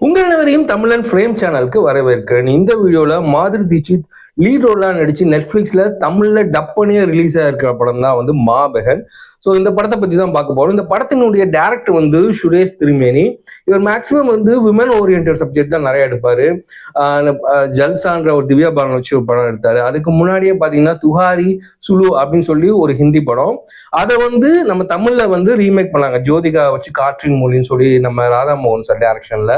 உங்கள் அனைவரையும் தமிழன் ஃப்ரேம் சேனலுக்கு வரவேற்கிறேன். இந்த வீடியோல மாதுரி தீட்சித் லீட் ரோலா நடிச்சு நெட்ஃபிளிக்ஸ்ல தமிழ்ல டப் பண்ணியே ரிலீஸ் ஆயிருக்கிற படம் தான் வந்து மாபெகன். ஸோ இந்த படத்தை பத்தி தான் பார்க்க போறோம். இந்த படத்தினுடைய டேரக்டர் வந்து சுரேஷ் திருமேனி. இவர் மேக்சிமம் வந்து விமன் ஓரியன்டட் சப்ஜெக்ட் தான் நிறைய எடுப்பாரு. ஜல்சான்ற ஒரு திவ்யா பாலன் வச்சு ஒரு படம் எடுத்தாரு. அதுக்கு முன்னாடியே பாத்தீங்கன்னா துஹாரி சுலு அப்படின்னு சொல்லி ஒரு ஹிந்தி படம், அதை வந்து நம்ம தமிழ்ல வந்து ரீமேக் பண்ணாங்க ஜோதிகா வச்சு காற்றின் மொழின்னு சொல்லி நம்ம ராதா மோகன் சார் டைரக்ஷன்ல.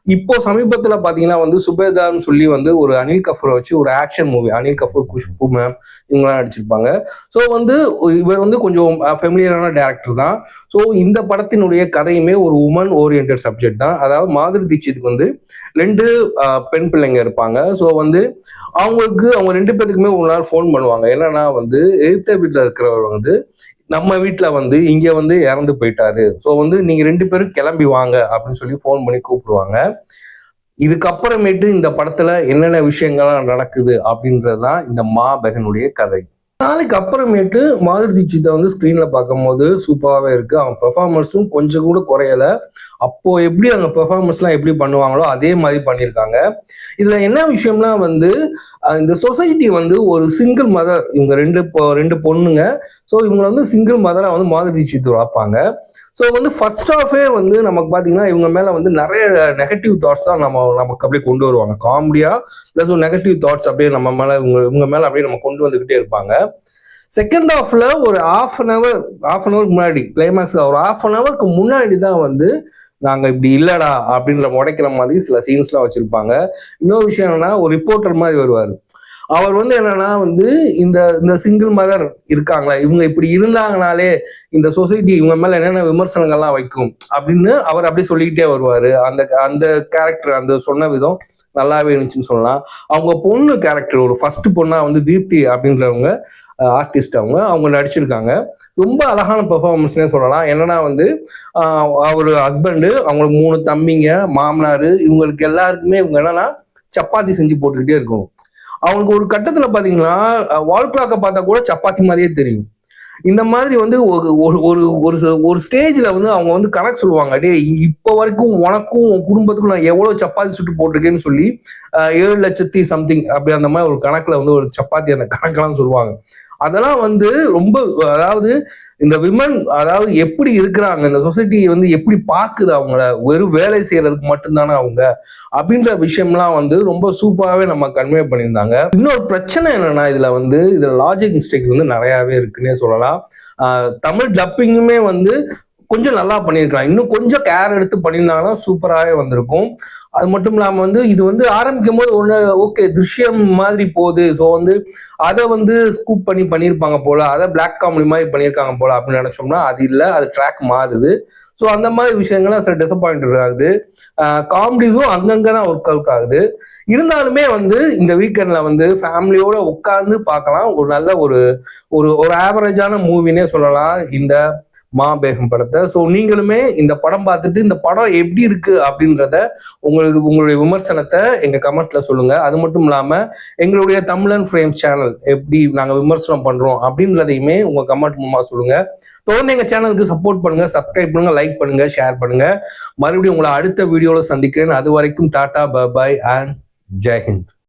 இப்போ சமீபத்துல பாத்தீங்கன்னா வந்து சுபேதார்னு சொல்லி வந்து ஒரு அனில் கபூரை வச்சு ஒரு action movie, Anil Kapoor, Khushbu ma'am இவங்கெல்லாம் நடிச்சிருப்பாங்க. ஸோ வந்து இவர் வந்து கொஞ்சம் ஃபெமிலியரான டேரக்டர் தான். ஸோ இந்த படத்தினுடைய கதையுமே ஒரு உமன் ஓரியன்டட் சப்ஜெக்ட் தான். அதாவது மாதுரி தீட்சித்துக்கு வந்து 2 பெண் பிள்ளைங்க இருப்பாங்க. ஸோ வந்து அவங்க 2 பேத்துக்குமே ஒரு நாள் ஃபோன் பண்ணுவாங்க. என்னன்னா வந்து எதிர்த்த வீட்டில் இருக்கிறவர் வந்து நம்ம வீட்டுல வந்து இங்க வந்து இறந்து போயிட்டாரு, ஸோ வந்து நீங்க 2 பேரும் கிளம்பி வாங்க அப்படின்னு சொல்லி ஃபோன் பண்ணி கூப்பிடுவாங்க. இதுக்கப்புறமேட்டு இந்த படத்துல என்னென்ன விஷயங்கள்லாம் நடக்குது அப்படின்றதுதான் இந்த மாபெகனுடைய கதை. நாளைக்கு அப்புறமேட்டு மாதுரி தீட்சித்தை வந்து ஸ்க்ரீன்ல பார்க்கும்போது சூப்பராகவே இருக்கு. அவங்க பெர்ஃபார்மன்ஸும் கொஞ்சம் கூட குறையல. அப்போ எப்படி அவங்க பெர்ஃபார்மன்ஸ்லாம் எப்படி பண்ணுவாங்களோ அதே மாதிரி பண்ணியிருக்காங்க. இதுல என்ன விஷயம்னா வந்து இந்த சொசைட்டி வந்து ஒரு சிங்கிள் மதர், இவங்க ரெண்டு பொண்ணுங்க. ஸோ இவங்க வந்து சிங்கிள் மதரா வந்து மாதுரி தீட்சித் வளர்ப்பாங்க. ஸோ வந்து ஃபர்ஸ்ட் ஆஃபே வந்து நமக்கு பார்த்தீங்கன்னா இவங்க மேலே வந்து நிறைய நெகட்டிவ் தாட்ஸ் தான் நமக்கு அப்படியே கொண்டு வருவாங்க. காமெடியா ப்ளஸ் ஒரு நெகட்டிவ் தாட்ஸ் அப்படியே நம்ம மேலே இவங்க மேலே அப்படியே நம்ம கொண்டு வந்துக்கிட்டே இருப்பாங்க. செகண்ட் ஹாஃப்ல ஒரு ஹாஃப் அன் ஹவருக்கு முன்னாடி கிளைமேக்ஸ், ஒரு ஹாஃப் அன் ஹவருக்கு முன்னாடி தான் வந்து நாங்கள் இப்படி இல்லடா அப்படின்ற முடைக்கிற மாதிரி சில சீன்ஸ்லாம் வச்சிருப்பாங்க. இன்னொரு விஷயம் என்னன்னா, ஒரு ரிப்போர்ட்டர் மாதிரி வருவார். அவர் வந்து என்னன்னா வந்து இந்த இந்த சிங்கிள் மதர் இருக்காங்களா, இவங்க இப்படி இருந்தாங்கனாலே இந்த சொசைட்டி இவங்க மேல என்னென்ன விமர்சனங்கள்லாம் வைக்கும் அப்படின்னு அவர் அப்படியே சொல்லிக்கிட்டே வருவாரு. அந்த அந்த கேரக்டர் அந்த சொன்ன விதம் நல்லாவே இருந்துச்சுன்னு சொல்லலாம். அவங்க பொண்ணு கேரக்டர், ஒரு ஃபர்ஸ்ட் பொண்ணா வந்து தீப்தி அப்படின்றவங்க ஆர்டிஸ்ட், அவங்க நடிச்சிருக்காங்க. ரொம்ப அழகான பெர்ஃபார்மன்ஸ்னே சொல்லலாம். என்னன்னா வந்து அவர் ஹஸ்பண்டு, அவங்களுக்கு 3 தம்பிங்க, மாமனாரு, இவங்களுக்கு எல்லாருக்குமே இவங்க என்னன்னா சப்பாத்தி செஞ்சு போட்டுக்கிட்டே இருக்கணும். அவங்களுக்கு ஒரு கட்டத்துல பாத்தீங்கன்னா வால் கிளாக்க பார்த்தா கூட சப்பாத்தி மாதிரியே தெரியும். இந்த மாதிரி வந்து ஒரு ஸ்டேஜ்ல வந்து அவங்க வந்து கணக்கு சொல்லுவாங்க, டே இப்போ வரைக்கும் உனக்கும் உன் குடும்பத்துக்கும் நான் எவ்வளவு சப்பாத்தி சுட்டு போட்டிருக்கேன்னு சொல்லி 7 லட்சத்தி சம்திங் அப்படி அந்த மாதிரி ஒரு கணக்குல வந்து ஒரு சப்பாத்தி அந்த கணக்கெல்லாம் சொல்லுவாங்க. அதெல்லாம் வந்து ரொம்ப, அதாவது இந்த விமன் அதாவது எப்படி இருக்கிறாங்க, இந்த சொசைட்டி வந்து எப்படி பாக்குது அவங்கள, வெறும் வேலை செய்யறதுக்கு மட்டும்தானே அவங்க அப்படின்ற விஷயம்லாம் வந்து ரொம்ப சூப்பராகவே நம்ம கன்வே பண்ணியிருந்தாங்க. இன்னொரு பிரச்சனை என்னன்னா, இதுல லாஜிக் மிஸ்டேக் வந்து நிறையவே இருக்குன்னே சொல்லலாம். தமிழ் டப்பிங்குமே வந்து கொஞ்சம் நல்லா பண்ணியிருக்கலாம். இன்னும் கொஞ்சம் கேர் எடுத்து பண்ணியிருந்தாங்கன்னா சூப்பராகவே வந்திருக்கும். அது மட்டும் இல்லாமல் வந்து இது வந்து ஆரம்பிக்கும் போது ஒன்று ஓகே திருஷ்யம் மாதிரி போகுது, ஸோ வந்து அதை வந்து ஸ்கூப் பண்ணியிருப்பாங்க போல, அதை பிளாக் காமெடி மாதிரி பண்ணியிருக்காங்க போல அப்படின்னு நினைச்சோம்னா அது இல்லை, அது ட்ராக் மாறுது. ஸோ அந்த மாதிரி விஷயங்கள்லாம் சில டிசப்பாயிண்ட் ஆகுது. காமெடிஸும் அங்கங்கே தான் ஒர்க் அவுட் ஆகுது. இருந்தாலுமே வந்து இந்த வீக்கெண்ட்ல வந்து ஃபேமிலியோட உட்கார்ந்து பார்க்கலாம் ஒரு நல்ல ஒரு ஒரு ஆவரேஜான மூவினே சொல்லலாம் இந்த மாபெகன் படத்தை. ஸோ நீங்களுமே இந்த படம் பார்த்துட்டு இந்த படம் எப்படி இருக்கு அப்படின்றத உங்களுடைய விமர்சனத்தை எங்க கமெண்ட்ல சொல்லுங்க. அது மட்டும் இல்லாம எங்களுடைய தமிழன் ஃப்ரேம் சேனல் எப்படி நாங்க விமர்சனம் பண்றோம் அப்படின்றதையுமே உங்க கமெண்ட் மூலமா சொல்லுங்க. தொடர்ந்து எங்க சேனலுக்கு சப்போர்ட் பண்ணுங்க, சப்ஸ்கிரைப் பண்ணுங்க, லைக் பண்ணுங்க, ஷேர் பண்ணுங்க. மறுபடியும் உங்களை அடுத்த வீடியோல சந்திக்கிறேன். அது வரைக்கும் டாடா, பை அண்ட் ஜெய் ஹிந்த்.